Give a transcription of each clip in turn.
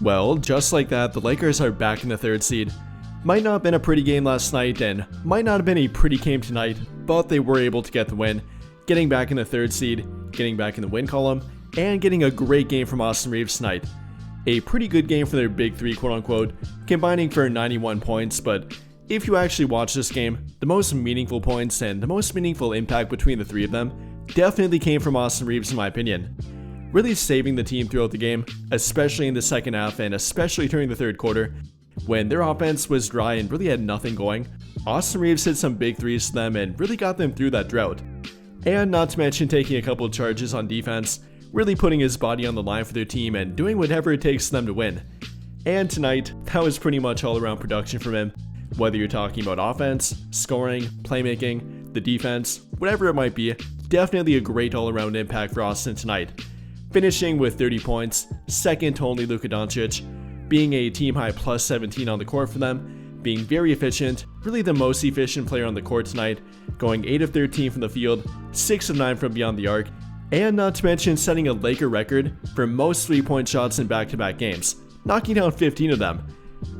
Well, just like that, the Lakers are back in the 3rd seed. Might not have been a pretty game last night and might not have been a pretty game tonight, but they were able to get the win, getting back in the 3rd seed, getting back in the win column, and getting a great game from Austin Reaves tonight. A pretty good game for their big three, quote unquote, combining for 91 points, but if you actually watch this game, the most meaningful points and the most meaningful impact between the three of them definitely came from Austin Reaves in my opinion. Really saving the team throughout the game, especially in the second half and especially during the 3rd quarter, when their offense was dry and really had nothing going. Austin Reaves hit some big threes to them and really got them through that drought. And not to mention taking a couple of charges on defense, really putting his body on the line for their team and doing whatever it takes for them to win. And tonight, that was pretty much all around production from him. Whether you're talking about offense, scoring, playmaking, the defense, whatever it might be, definitely a great all-around impact for Austin tonight. Finishing with 30 points, second to only Luka Doncic, being a team-high plus 17 on the court for them, being very efficient, really the most efficient player on the court tonight, going 8 of 13 from the field, 6 of 9 from beyond the arc, and not to mention setting a Laker record for most 3-point shots in back-to-back games, knocking down 15 of them.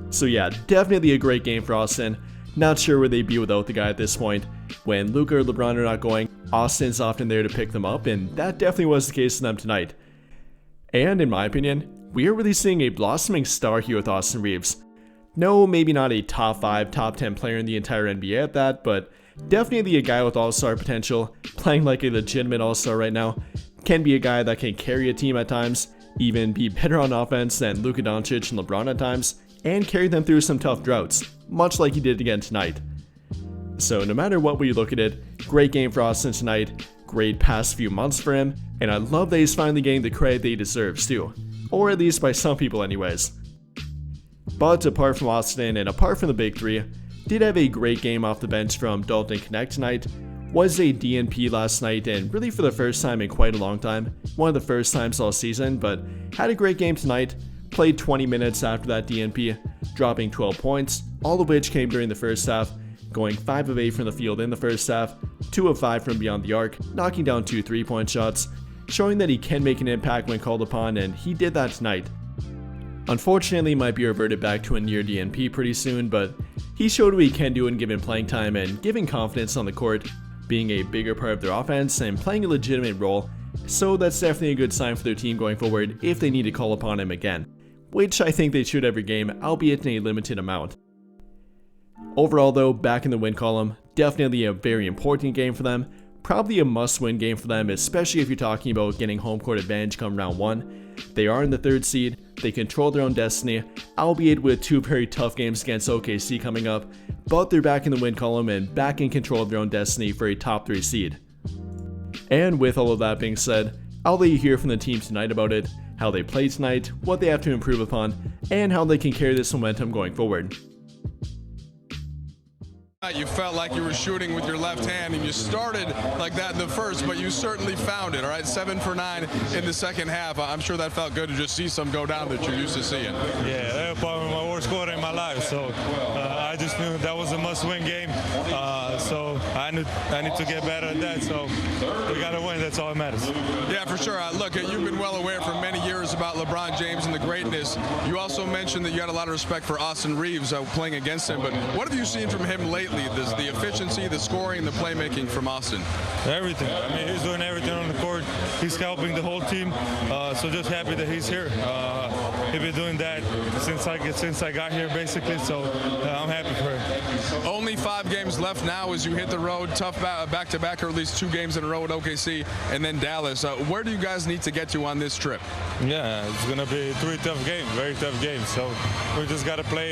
So yeah, definitely a great game for Austin. Not sure where they'd be without the guy at this point. When Luka or LeBron are not going, Austin's often there to pick them up, and that definitely was the case for them tonight. And in my opinion, we are really seeing a blossoming star here with Austin Reaves. No, maybe not a top 5, top 10 player in the entire NBA at that, but definitely a guy with all-star potential, playing like a legitimate all-star right now. Can be a guy that can carry a team at times, even be better on offense than Luka Doncic and LeBron at times, and carry them through some tough droughts, much like he did again tonight. So no matter what way you look at it, great game for Austin tonight, great past few months for him, and I love that he's finally getting the credit that he deserves too. Or at least by some people anyways. But apart from Austin and apart from the big three, did have a great game off the bench from Dalton Knecht tonight, was a DNP last night and really for the first time in quite a long time, one of the first times all season, but had a great game tonight, played 20 minutes after that DNP, dropping 12 points, all of which came during the first half, going 5 of 8 from the field in the first half, 2 of 5 from beyond the arc, knocking down 2 3-point shots, showing that he can make an impact when called upon, and he did that tonight. Unfortunately, might be reverted back to a near DNP pretty soon, but he showed what he can do when given playing time and giving confidence on the court, being a bigger part of their offense and playing a legitimate role, so that's definitely a good sign for their team going forward if they need to call upon him again, which I think they should every game, albeit in a limited amount. Overall though, back in the win column, definitely a very important game for them, probably a must-win game for them, especially if you're talking about getting home court advantage come round 1. They are in the 3rd seed, they control their own destiny, albeit with 2 very tough games against OKC coming up, but they're back in the win column and back in control of their own destiny for a top 3 seed. And with all of that being said, I'll let you hear from the team tonight about it, how they played tonight, what they have to improve upon, and how they can carry this momentum going forward. You felt like you were shooting with your left hand, and you started like that in the first, but you certainly found it, all right? 7 for 9 in the second half. I'm sure that felt good to just see some go down that you're used to seeing. Yeah, that was probably my worst quarter in my life, so I just knew that was a must-win game. So I need to get better at that, so we got to win. That's all that matters. Yeah, for sure. Look, you've been well aware for many years about LeBron James and the greatness. You also mentioned that you had a lot of respect for Austin Reaves playing against him, but what have you seen from him lately? The efficiency, the scoring, the playmaking from Austin. Everything. I mean, he's doing everything on the court. He's helping the whole team. So just happy that he's here. He's been doing that since I got here, basically. So I'm happy for him. Only 5 games left now as you hit the road. Tough back-to-back, or at least 2 games in a row at OKC and then Dallas. Where do you guys need to get to on this trip? Yeah, it's gonna be 3 tough games, very tough games. So we just got to play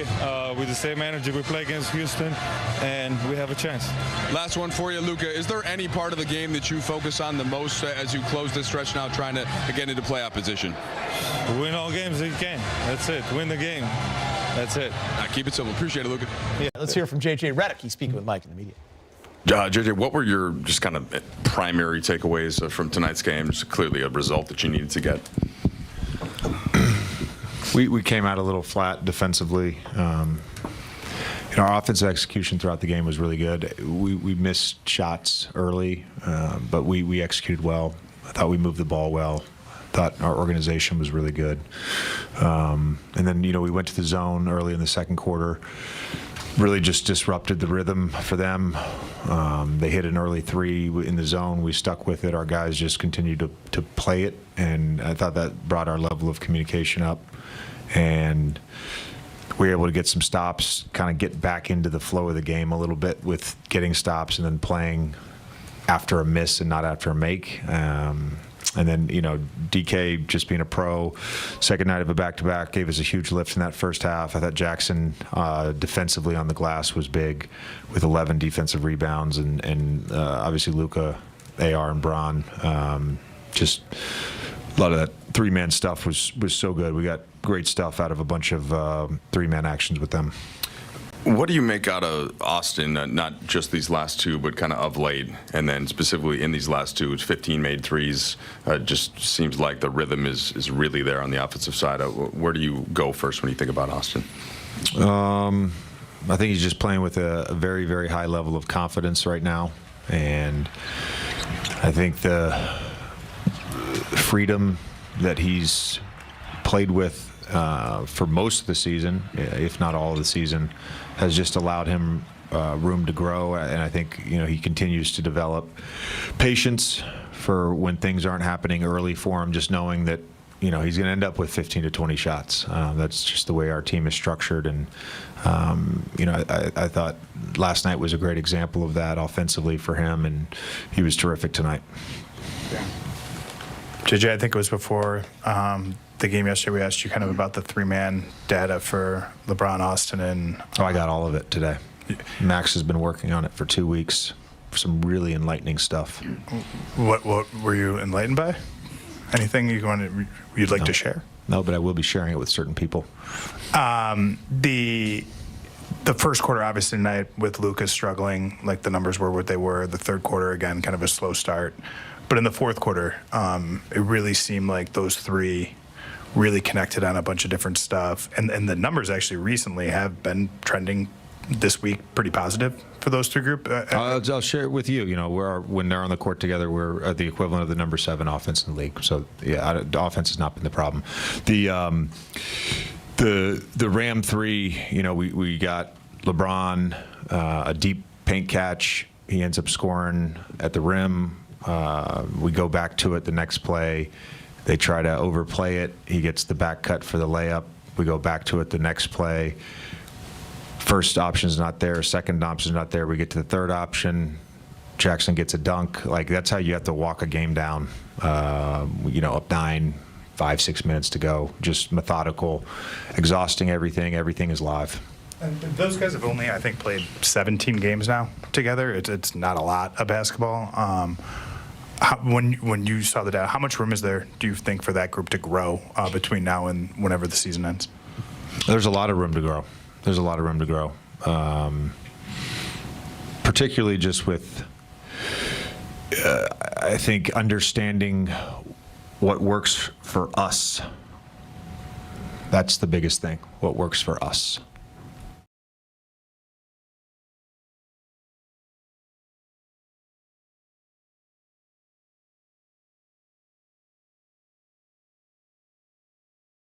with the same energy we play against Houston, and we have a chance. Last one for you, Luka. Is there any part of the game that you focus on the most as you close this stretch now, trying to get into playoff position? Win all games that you can. That's it. Win the game. That's it. Keep it simple. Appreciate it, Luka. Yeah, let's hear from JJ Redick. He's speaking with Mike in the media. JJ, what were your just kind of primary takeaways from tonight's game? Just clearly a result that you needed to get. We came out a little flat defensively. Our offensive execution throughout the game was really good. We missed shots early, but we executed well. I thought we moved the ball well. I thought our organization was really good. And then, we went to the zone early in the second quarter, really just disrupted the rhythm for them. They hit an early three in the zone. We stuck with it. Our guys just continued to play it, and I thought that brought our level of communication up. And we were able to get some stops, kind of get back into the flow of the game a little bit with getting stops and then playing after a miss and not after a make. And then, DK just being a pro, second night of a back-to-back, gave us a huge lift in that first half. I thought Jackson defensively on the glass was big with 11 defensive rebounds, and obviously Luka, AR, and Bron. Just a lot of that three-man stuff was so good. We got great stuff out of a bunch of three-man actions with them. What do you make out of Austin, not just these last two, but kind of late, and then specifically in these last two, it's 15 made threes. Just seems like the rhythm is really there on the offensive side. Where do you go first when you think about Austin? I think he's just playing with a very, very high level of confidence right now, and I think the freedom that he's played with for most of the season, if not all of the season, has just allowed him room to grow. And I think he continues to develop patience for when things aren't happening early for him, just knowing that he's going to end up with 15 to 20 shots. That's just the way our team is structured. And I thought last night was a great example of that offensively for him, and he was terrific tonight. JJ, I think it was before the game yesterday, we asked you kind of about the three-man data for LeBron, Austin, and... I got all of it today. Max has been working on it for 2 weeks. Some really enlightening stuff. What were you enlightened by? Anything you'd like to share? No, but I will be sharing it with certain people. The first quarter, obviously, tonight with Lucas struggling, like the numbers were what they were. The third quarter, again, kind of a slow start. But in the fourth quarter, it really seemed like those three really connected on a bunch of different stuff. And the numbers actually recently have been trending this week pretty positive for those three group. I'll share it with you. When they're on the court together, we're the equivalent of the number 7 offense in the league. So, the offense has not been the problem. The Ram three, we got LeBron, a deep paint catch. He ends up scoring at the rim. We go back to it the next play. They try to overplay it. He gets the back cut for the layup. We go back to it the next play. First option's not there. Second option's not there. We get to the third option. Jackson gets a dunk. Like, that's how you have to walk a game down. Up 9, 5, 6 minutes to go. Just methodical, exhausting everything. Everything is live. And those guys have only, I think, played 17 games now together. It's not a lot of basketball. When you saw the data, how much room is there, do you think, for that group to grow between now and whenever the season ends? There's a lot of room to grow. Particularly just with, I think, understanding what works for us. That's the biggest thing, what works for us.